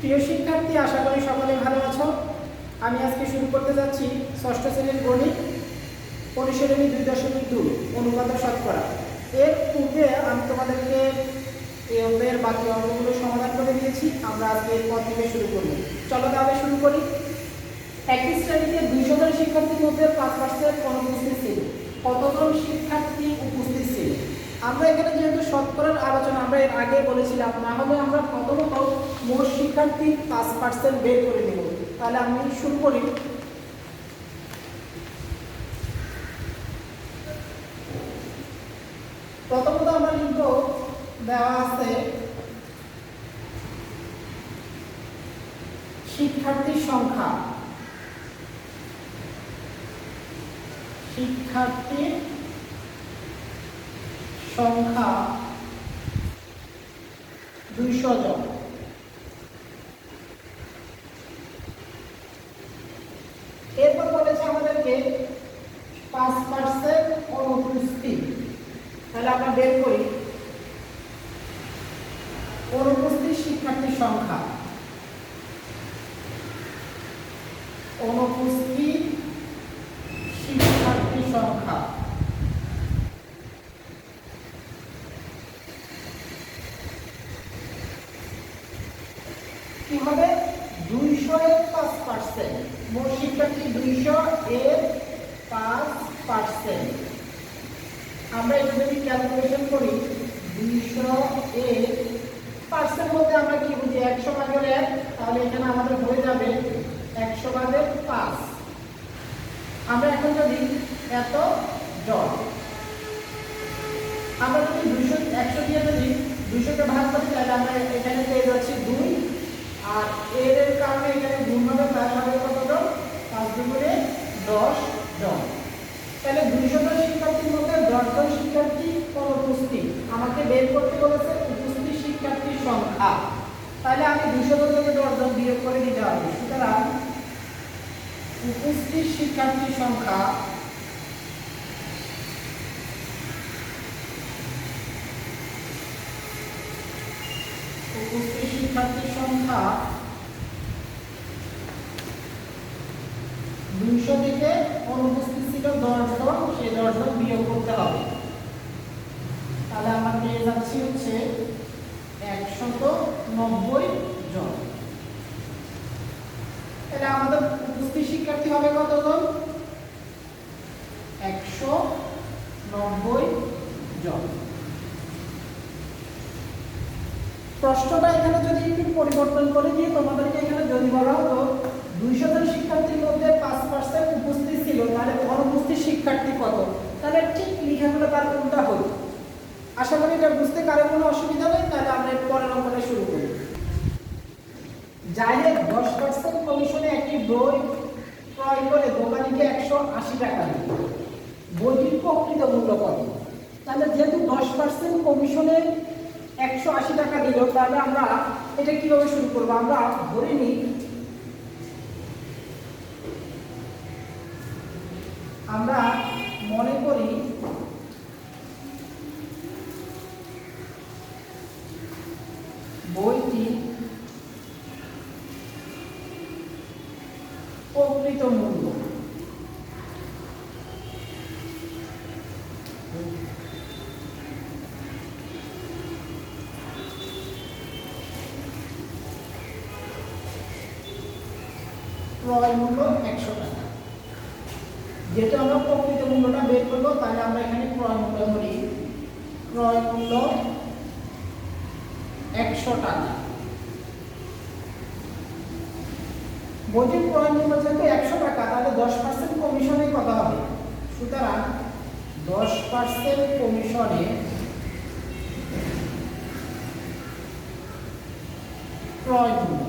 প্রিয় শিক্ষার্থী, আশা করি সকলে ভালো আছো। আমি আজকে শুরু করতে যাচ্ছি ষষ্ঠ শ্রেণীর গণিত অনুশীলনী 2.2 অনুপাত ও শতকরা। এর পূর্বে আমি তোমাদেরকে এই অধ্যায়ের বাকি অঙ্কগুলো সমাধান করে দিয়েছি। আমরা আজকে এরপর থেকে শুরু করব। চলো তাহলে শুরু করি। একই শ্রেণীতে 200 জন শিক্ষার্থীর মধ্যে 5% অনুপস্থিত ছিল। কতজন শিক্ষার্থী উপস্থিত ছিল? আমরা এখানে যেহেতু শতকরার আলোচনা আমরা এর আগে বলেছিলাম, না হলে আমরা প্রথমত মোট শিক্ষার্থী 5% বের করে নেব। তাহলে আমি শুরু করি। প্রথমত আমরা লিখব, দেওয়া আছে শিক্ষার্থীর সংখ্যা। শিক্ষার্থীর সংখ্যা 200 জন। এরপর বলেছে আমাদেরকে 5% অনুপস্থিত। তাহলে আমরা বের করি অনুপস্থিত শিক্ষার্থীর সংখ্যা। অনুপস্থিত শিক্ষার্থীর সংখ্যা কি হবে? 200 এর 5%। মোট শিক্ষার্থী 200 এর 5%। আমরা এটা যদি ক্যালকুলেশন করি, 200 এর পার্সেন্ট বলতে আমরা কি বুঝি? 100 ভাগের 1। তাহলে এখানে আমাদের হয়ে যাবে 100 ভাগের 5। আমরা এখন যদি এত জন, আমরা যদি 100 দিয়ে যদি 200 কে ভাগ করি, তাহলে আমরা এখানে পেয়ে যাচ্ছি 2। আর এর কারণে এখানে গুণ হবে, তার হবে কত জন? 5 দুগুণে 10 জন। তাহলে 200 জন শিক্ষার্থীর মধ্যে 10 জন শিক্ষার্থী অনুপস্থিত। আমাকে বের করতে বলেছে উপস্থিত শিক্ষার্থীর সংখ্যা। তাহলে আমি 200 জন থেকে 10 জন বিয়োগ করে দিতে হবে। সুতরাং উপস্থিত শিক্ষার্থীর সংখ্যা উপস্থিত শিক্ষার্থীর সংখ্যা 200 থেকে অনুপস্থিত ছিল 10 জন, সেই 10 জন বিয়োগ করতে হবে। তাহলে আমরা পেয়ে যাচ্ছি হচ্ছে 190 জন। তাহলে আমাদের উপস্থিত শিক্ষার্থী হবে কতজন? 190 জন। প্রশ্নটা এখানে যদি একটু পরিবর্তন করে দিয়ে তোমাদেরকে এখানে যদি বলা হতো 200 জন শিক্ষার্থীর মধ্যে 5% উপস্থিত ছিল, তাহলে অনুপস্থিত শিক্ষার্থী কত? তাহলে ঠিক লেখাগুলো তার উল্টা হতো। আশা করি এটা বুঝতে কারো কোনো অসুবিধা নেই। তাহলে আমরা পরের অঙ্কটা শুরু করি। জাহেদ 10% কমিশনে একটি বই ক্রয় করে দোকানিকে 180 টাকা দিল। বইটির প্রকৃত মূল্য কত? তাহলে যেহেতু 10% কমিশনে 180 টাকা দিল, তাহলে আমরা এটা কিভাবে শুরু করবো? আমরা ধরে নিই আমরা মনে করি বইটি প্রকৃত মূল্য ক্রয় মূল্য 100 টাকা। যেহেতু আমরা প্রকৃত মূল্যটা বের করবো, তাহলে আমরা এখানে ক্রয় মূল্য ধরি। ক্রয় মূল্য 100 টাকা। বইটির ক্রয় মূল্য যেহেতু 100 টাকা, তাহলে 10% কমিশনে কত হবে? সুতরাং 10% কমিশনে ক্রয় মূল্য,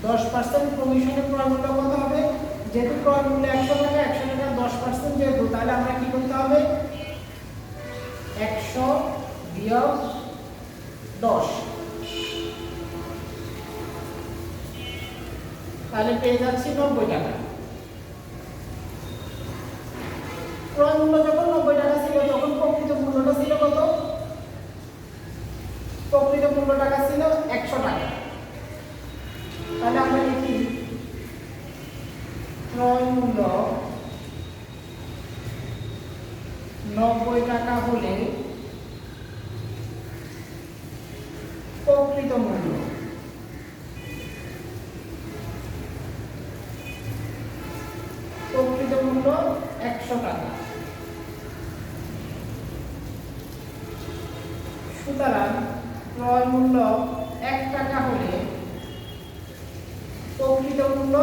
10% কমিশনে ক্রয় মূল্য কত হবে? যেহেতু ক্রয় মূল্য 100 টাকা, 100 টাকা 10% যেহেতু, তাহলে আমরা কি করতে হবে? 100 বিয়োগ 10। তাহলে পেয়ে যাচ্ছি 90 টাকা। ক্রয় মূল্য যখন 90 টাকা ছিল, তখন প্রকৃত মূল্যটা ছিল কত? প্রকৃত মূল্য টাকা ছিল 100 টাকা। হলে প্রকৃত মূল্য। প্রকৃত মূল্য 100 টাকা। সুতরাং ক্রয় মূল্য 1 টাকা হলে প্রকৃত মূল্য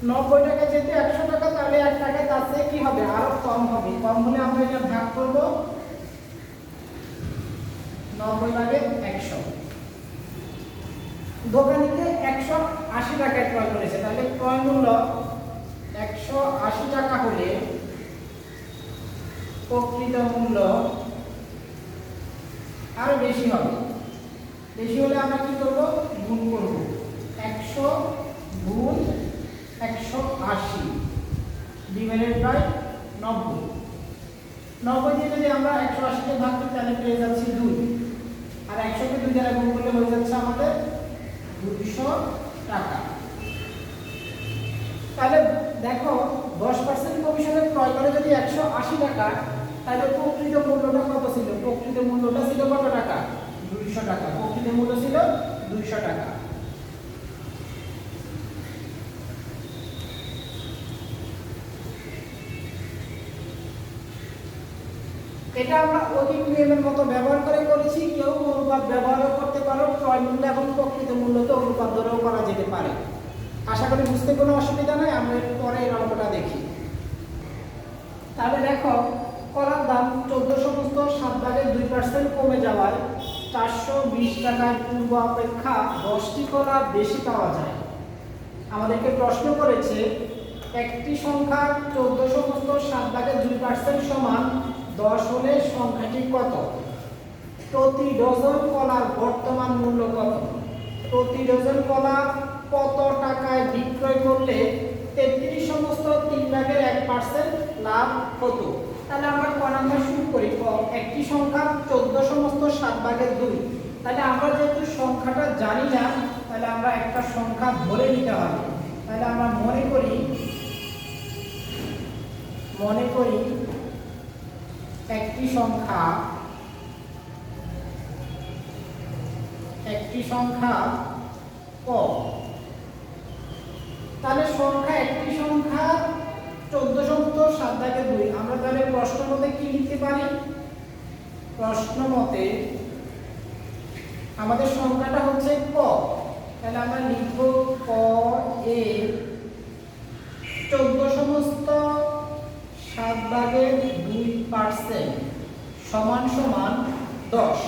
90 টাকা, যেহেতু 100 টাকা তাহলে 1 টাকা তার চেয়ে কি হবে, আরো কম হবে। কম হলে আমরা এটা ভাগ করব 90 ভাগে 100। দোকানিকে 180 টাকায় ক্রয় করেছে, তাহলে ক্রয় মূল্য 180 টাকা হলে প্রকৃত মূল্য আরো বেশি হবে। বেশি হলে আমরা কি করব, গুণ করব। 100 গুণ 180 ডিভাইডেড বাই 90। 90 দিয়ে যদি আমরা 180 কে ভাগ করি তাহলে পেয়ে যাচ্ছি 2, আর 100 কে 2 দ্বারা গুণ করলে হয়ে যাচ্ছে আমাদের 200 টাকা। তাহলে দেখো 10% কমিশনে ক্রয় করে যদি 180 টাকা, তাহলে প্রকৃত মূল্যটা কত ছিল? প্রকৃত মূল্যটা ছিল কত টাকা? 200 টাকা। প্রকৃত মূল্য ছিল 200 টাকা। এটা আমরা অধিক নিয়মের মতো ব্যবহার করে করেছি। কেউ অনুপাত ব্যবহারও করতে পারো, ক্রয় মূল্য এবং প্রকৃত মূল্যতে অনুপাত ধরেও করা যেতে পারে। আশা করি বুঝতে কোনো অসুবিধা নাই। আমরা পরে এই অঙ্কটা দেখি। তাহলে দেখো, কলার দাম 1400 মতো 7 ভাগের 2% কমে যাওয়ায় 420 টাকায় পূর্ব অপেক্ষা 10টি কলা বেশি পাওয়া যায়। আমাদেরকে প্রশ্ন করেছে একটি সংখ্যা 1400 মতো 7 ভাগের 2% সমান 10 হলে সংখ্যাটি কত? প্রতি ডজন কলার বর্তমান মূল্য কত? প্রতি ডজন কলা কত টাকায় বিক্রয় করলে 33 সমস্ত 3 ভাগের 1% লাভ হতো? তাহলে আমরা ক নাম্বার শুরু করি। একটি সংখ্যা 14 সমস্ত 7 ভাগের 2। তাহলে আমরা যেহেতু সংখ্যাটা জানি না, তাহলে আমরা একটা সংখ্যা ধরে নিতে হবে। তাহলে আমরা মনে করি একটি সংখ্যা ক। তাহলে একটি সংখ্যা 14 সমস্ত 7 ভাগের 2। আমরা তাহলে প্রশ্ন মতে কি লিখতে পারি? প্রশ্ন মতে আমাদের সংখ্যাটা হচ্ছে ক। তাহলে আমরা লিখব ক এ 14 সমস্ত 7 ভাগের 2% সমান সমান 10।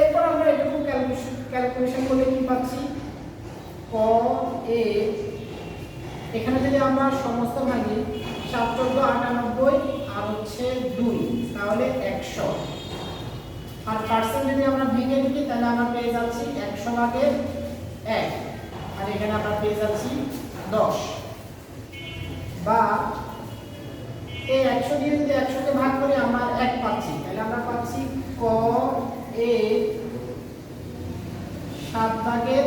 এরপর আমরা এটুকু ক্যালকুলেশন করলে কি পাচ্ছি? ক এ এখানে যদি আমরা সমস্ত ভাঙি 7 14 98 আর হচ্ছে 2, তাহলে 100। আর পার্সেন্ট যদি আমরা ভেঙে দিই তাহলে আমরা পেয়ে যাচ্ছি 100 ভাগের 1, আর এখানে আমরা পেয়ে যাচ্ছি 10। বা এই 100 দিয়ে যদি 100 কে ভাগ করি আমরা 1 পাচ্ছি। তাহলে আমরা পাচ্ছি ক এ 7 ভাগের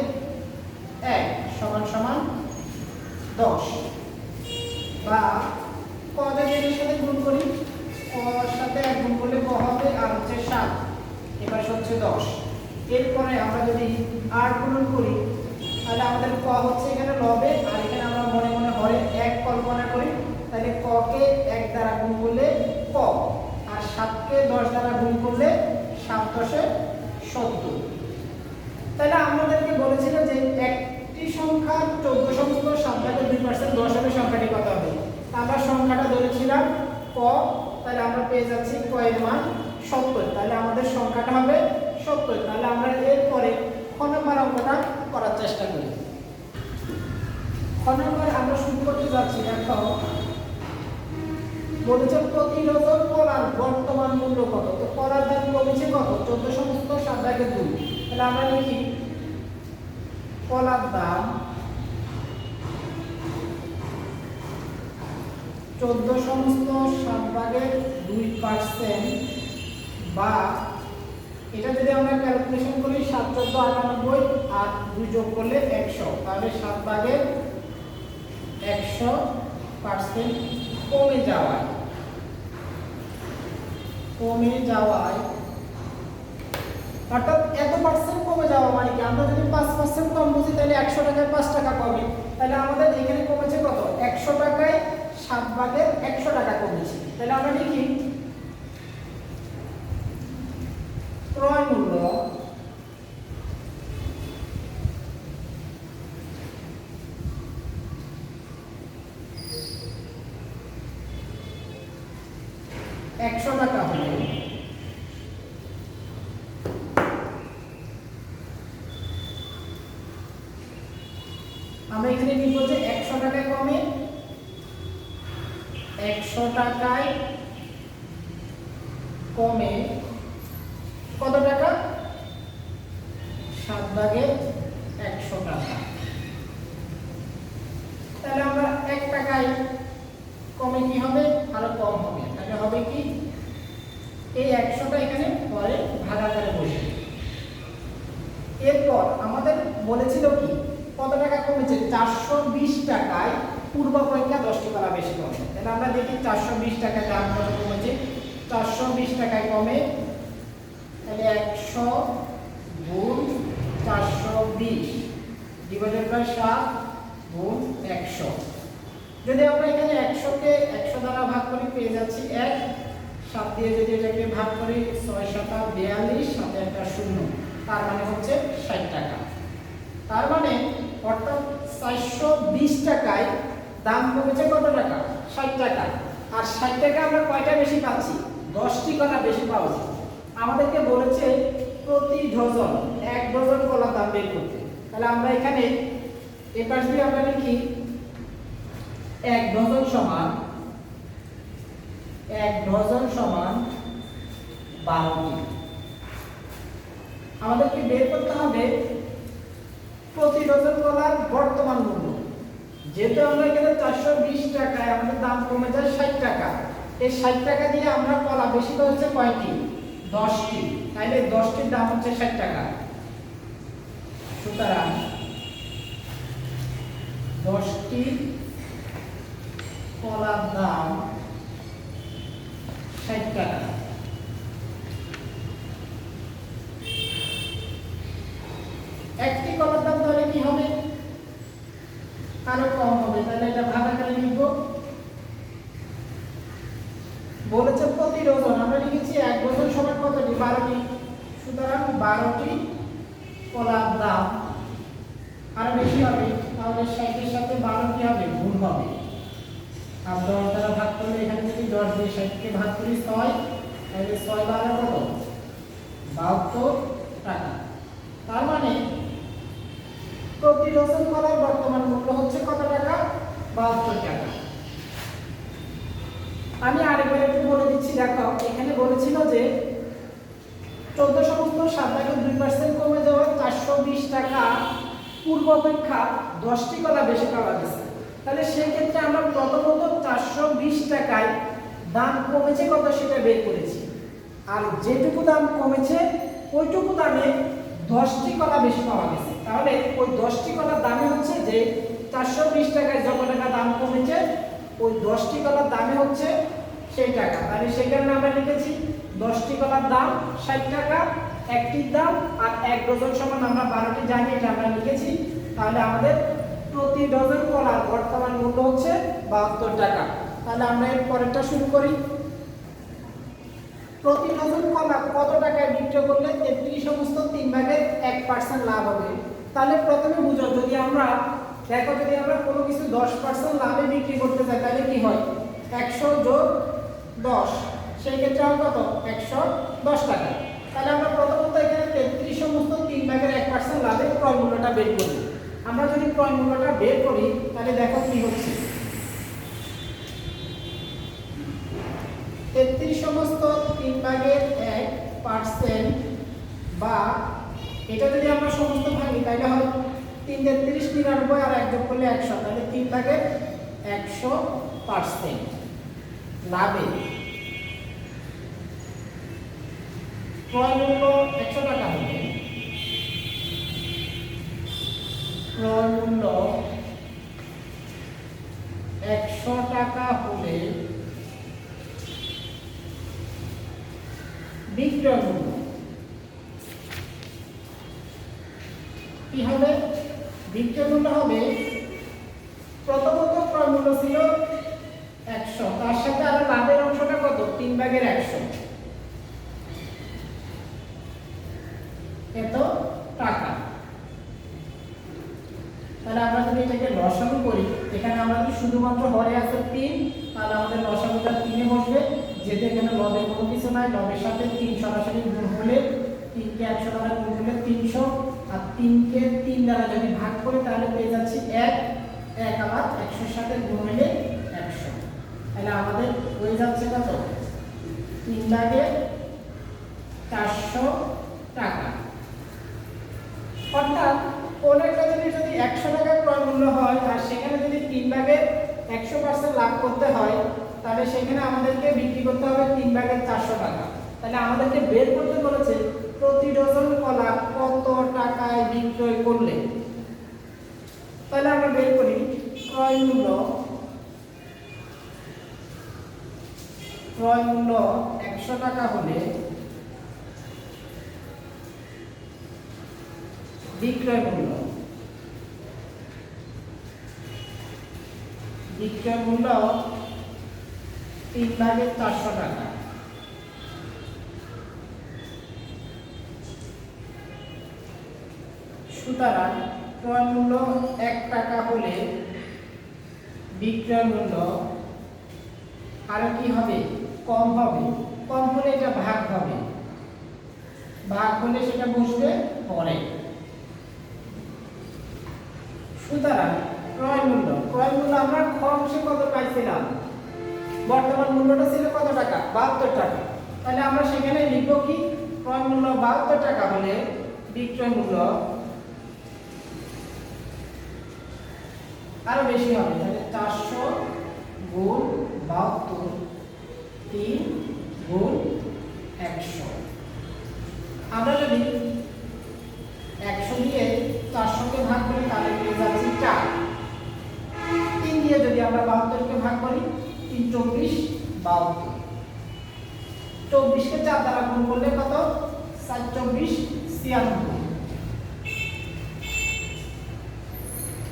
1 সমান সমান 10। বা ক যদি এর সাথে গুণ করি, ক এর সাথে 1 গুণ করলে ক হবে আর হচ্ছে 7, এবার হচ্ছে 10। এরপরে আমরা যদি 8 গুণ করি তাহলে আমাদের ক হচ্ছে এখানে লবে, আর এখানে আমরা মনে মনে হরে 1 কল্পনা করি। তাহলে ক কে 1 দ্বারা গুণ করলে ক, আর 7 কে 10 দ্বারা গুণ করলে 7 10 70। তাহলে আমাদেরকে বলেছিল যে একটি সংখ্যা 14 সমস্ত 7 ভাগের 2% 10 হলে সংখ্যাটি কত হবে? আমরা সংখ্যাটা ধরেছিলাম ক। তাহলে আমরা পেয়ে যাচ্ছি ক এর মান 70। তাহলে আমাদের সংখ্যাটা হবে 70। তাহলে আমরা এরপরে খ নম্বর অঙ্কটা করার চেষ্টা করি। খ নম্বর আমরা শুরু করতে যাচ্ছি। দেখো বলেছে প্রতি ডজন কলার বর্তমান মূল্য কত? তো কলার দাম কমেছে কত? 14 সমস্ত 7 ভাগের 2। তাহলে আমরা লিখি কলার দাম 14 সমস্ত 7 ভাগের 2%, বা এটা যদি আমরা ক্যালকুলেশন করি 7 14 98 আর 2 যোগ করলে 100, তাহলে 7 ভাগের 100% কমে যাওয়ায় কমে যাওয়ায়, অর্থাৎ এত পার্সেন্ট কমে যাওয়া মানে কি, আমরা যদি 5% কম বুঝি তাহলে 100 টাকায় 5 টাকা কমে, তাহলে আমাদের এখানে কমেছে কত, 100 টাকায় 7 ভাগের 100 টাকা কমেছে। তাহলে আমরা লিখি ক্রয় মূল্য টাকা হলে আমরা এখানে লিখব যে 100 টাকায় কমে, 100 টাকায় কমে কত টাকা, 7 ভাগের 100 টাকা। তাহলে আমরা 1 টাকায় কমে কি হবে, আরো কম হবে, তাহলে হবে কি এই 100টা এখানে পরে ভাগাকারে বসে। এরপর আমাদের বলেছিল কি কত টাকা কমেছে, 420 টাকায় পূর্বাপেক্ষা 10টি কলা বেশি কমে। তাহলে আমরা দেখি 420 টাকায় দাম কত কমেছে, 420 টাকায় কমে, তাহলে 100 গুণ 420 ডিভাইডেড বাই 7 গুণ 100। যদি আমরা এখানে 100 কে 100 দ্বারা ভাগ করি পেয়ে যাচ্ছি 1, 7 দিয়ে যদি এটাকে ভাগ করি 6 7 42, সাথে একটা শূন্য, তার মানে হচ্ছে 60 টাকা। তার মানে অর্থাৎ 420 টাকায় দাম কমেছে কত টাকা, 60 টাকা। আর 60 টাকা আমরা কয়টা বেশি পাচ্ছি, 10টি কলা বেশি পাওয়া যায়। আমাদেরকে বলেছে প্রতি ডজন 1 ডজন কলার দাম বের করতে। তাহলে আমরা এখানে এই পাশ দিয়ে আমরা লিখি 1 ডজন সমান 12টি। আমাদেরকে বের করতে হবে প্রতি ডজন কলার বর্তমান মূল্য। যেহেতু আমরা এখানে 420 টাকায় আমাদের দাম কমে যায় 60 টাকা, এই 60 টাকা দিয়ে আমরা কলা বেশি হচ্ছে কয়টি, 10টি। তাইলে 10টির দাম হচ্ছে 60 টাকা। সুতরাং 10টি কলার দাম 60 টাকা। একটি কলার দাম তাহলে কি হবে, আরো কম হবে। তাহলে এটা ভাগাকারে লিখব। বলেছে প্রতি ডজন, আমরা লিখেছি 1 ডজন সমান কতটি, 12টি। সুতরাং 12টি কলার দাম আরো বেশি হবে। তাহলে 60 এর সাথে 12 কি হবে, গুণ হবে। আর 10 দ্বারা ভাগ করলে এখানে যদি 10 দিয়ে 60 কে ভাগ করি 6, তাহলে 6 12 কত, 72 টাকা। তার মানে প্রতি ডজন কলার বর্তমান মূল্য হচ্ছে কত টাকা, 72 টাকা। আমি আরেকবার একটু বলে দিচ্ছি, দেখো এখানে বলেছিল যে 14 সমস্ত 7 ভাগের 2% কমে যাওয়া 420 টাকা পূর্বাপেক্ষা 10টি কলা বেশি পাওয়া গেছে। তাহলে সেই ক্ষেত্রে আমরা প্রথমত 420 টাকায় দাম কমেছে কত সেটা বের করেছি, আর যেটুকু দাম কমেছে ওইটুকু দামে 10টি কলা বেশি পাওয়া গেছে। তাহলে ওই 10টি কলার দামে হচ্ছে যে 420 টাকায় যত টাকা দাম কমেছে ওই 10টি কলার দামে হচ্ছে সেই টাকা। তাহলে সেই কারণে আমরা লিখেছি 10টি কলার দাম 60 টাকা, একটির দাম, আর 1 ডজন সমান আমরা 12টি জানি, এটা আমরা লিখেছি। তাহলে আমাদের প্রতি ডজন কলার বর্তমান মূল্য হচ্ছে 72 টাকা। তাহলে আমরা এর পরেরটা শুরু করি। প্রতি ডজন কলা কত টাকায় বিক্রি করলে 33 সমস্ত 3 ভাগের 1% লাভ হবে। তাহলে প্রথমে বুঝো, যদি আমরা দেখো যদি আমরা কোনো কিছু 10% লাভে বিক্রি করতে চাই তাহলে কি হয়, 100 যোগ 10, সেই ক্ষেত্রে আমরা কত, 110 টাকা। তাহলে আমরা প্রথমত এখানে 33 সমস্ত 3 ভাগের 1% লাভে ক্রয় মূল্যটা বের করি। আমরা যদি ক্রয় মূল্যটা বের করি তাহলে দেখো কি হচ্ছে, 33 সমস্ত 3 ভাগের 1% বা এটা যদি আমরা সমস্ত ভাঙি তাহলে হয় 3 33 99 আর 1 যোগ করলে 100, তাহলে 3 ভাগের 100% লাভে ক্রয় মূল্য 100 টাকা হবে। ক্রয় মূল্য 100 টাকা হলে কি হবে? বিক্রয় মূল্য হবে, প্রথমত ক্রয় মূল্য ছিল 100, তার সাথে আরো লাভের অংশটা কত? 3/100, এত টাকা। তাহলে আমরা যদি এটাকে লসাগু করি, এখানে আমরা যদি শুধুমাত্র হরে আছে 3, তাহলে আমাদের লসাগুটা 3 এ বসবে, যেহেতু এখানে লবের কোনো কিছু নাই, লবের সাথে 3 সরাসরি গুণ হলে 3 কে 100 দ্বারা গুণ করলে 300, আর 3 কে 3 দ্বারা যদি ভাগ করি তাহলে পেয়ে যাচ্ছি 1, 1 আবার 100 এর সাথে গুণ হলে 100। তাহলে আমাদের হয়ে যাচ্ছে কত? 3/400 টাকা। অর্থাৎ কোন একটা জিনিস যদি 100 টাকা ক্রয় মূল্য হয় আর সেখানে যদি 3/100% লাভ করতে হয়, তাহলে সেখানে আমাদেরকে বিক্রি করতে হবে 3/400 টাকা। তাহলে আমাদেরকে বের করতে বলেছে প্রতি ডজন কলা কত টাকায় বিক্রয় করলে। তাহলে আমরা বের করি ক্রয় মূল্য 100 টাকা হলে বিক্রয় মূল্য 3/400 টাকা। সুতরাং ক্রয় মূল্য 1 টাকা হলে বিক্রয় মূল্য আর কি হবে? কম হবে। কম হলে এটা ভাগ হবে, ভাগ হলে সেটা বসবে পরে। সুতরাং ক্রয় মূল্য আমরা খ অংশে কত পাইছিলাম? বর্তমান মূল্যটা ছিল কত টাকা? 72 টাকা। তাহলে আমরা সেখানে লিখব কি? ক্রয় মূল্য 72 টাকা হলে বিক্রয় মূল্য আরো বেশি হবে। তাহলে 400 গুণ 72, 3 গুণ 100। আমরা যদি 100 দিয়ে 400 কে ভাগ করি তাহলে পেয়ে যাচ্ছি 4। 3 দিয়ে যদি আমরা 72 কে ভাগ করি, 3 24 72, 24 কে 4 দ্বারা গুণ করলে কত? 4 24 96।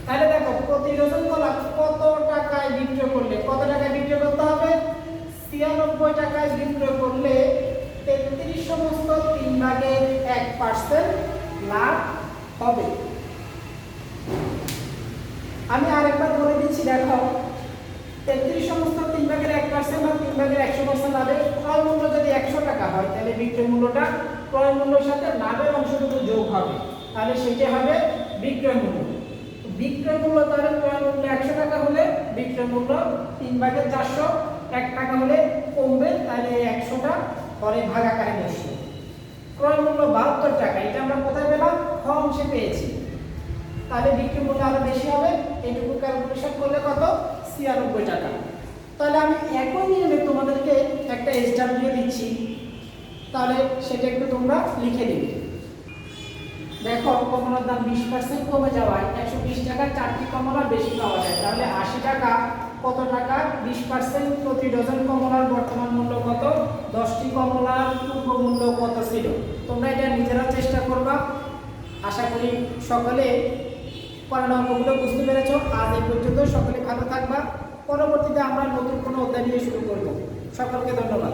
তাহলে দেখো প্রতি ডজন কলা কত টাকায় বিক্রয় করলে, কত টাকায় বিক্রয় করতে হবে? 96 টাকায় বিক্রয় করলে 33 সমস্ত 3/1% লাভ হবে। আমি আরেকবার বলে দিচ্ছি, দেখো 33 সমস্ত 3/1% বা 3/100% লাভের ক্রয় মূল্য যদি 100 টাকা হয়, তাহলে বিক্রয় মূল্যটা ক্রয় মূল্যের সাথে লাভের অংশটুকু যোগ হবে, তাহলে সেটা হবে বিক্রয় মূল্য। বিক্রয় মূল্য তাহলে ক্রয় মূল্য 100 টাকা হলে বিক্রয় মূল্য 3/400 1 টাকা হলে কমবে, তাহলে 100টা পরে ভাগাকারে বসবে। ক্রয় মূল্য 72 টাকা, এটা আমরা কোথায় পেলাম? খ অংশে পেয়েছি। তাহলে বিক্রয় মূল্য আরো বেশি হবে, এইটুকু ক্যালকুলেশন করলে কত? 96 টাকা। তাহলে আমি একই নিয়মে তোমাদেরকে একটা স্টার দিয়ে দিচ্ছি, তাহলে সেটা একটু তোমরা লিখে দিবে। দেখো কমলার দাম 20% কমে যাওয়ায় 120 টাকা 4টি কমলা বেশি পাওয়া যায়। তাহলে 80 টাকা কত টাকা? 20% প্রতি ডজন কমলার বর্তমান মূল্য কত? 10টি কমলার পূর্ব মূল্য কত ছিল? তোমরা এটা নিজেরা চেষ্টা করবা। আশা করি সকলে পড়ানো অঙ্কগুলো বুঝতে পেরেছো। আজ এই পর্যন্ত, সকলে ভালো থাকবা। পরবর্তীতে আমরা নতুন কোনো অধ্যায় নিয়ে শুরু করব। সকলকে ধন্যবাদ।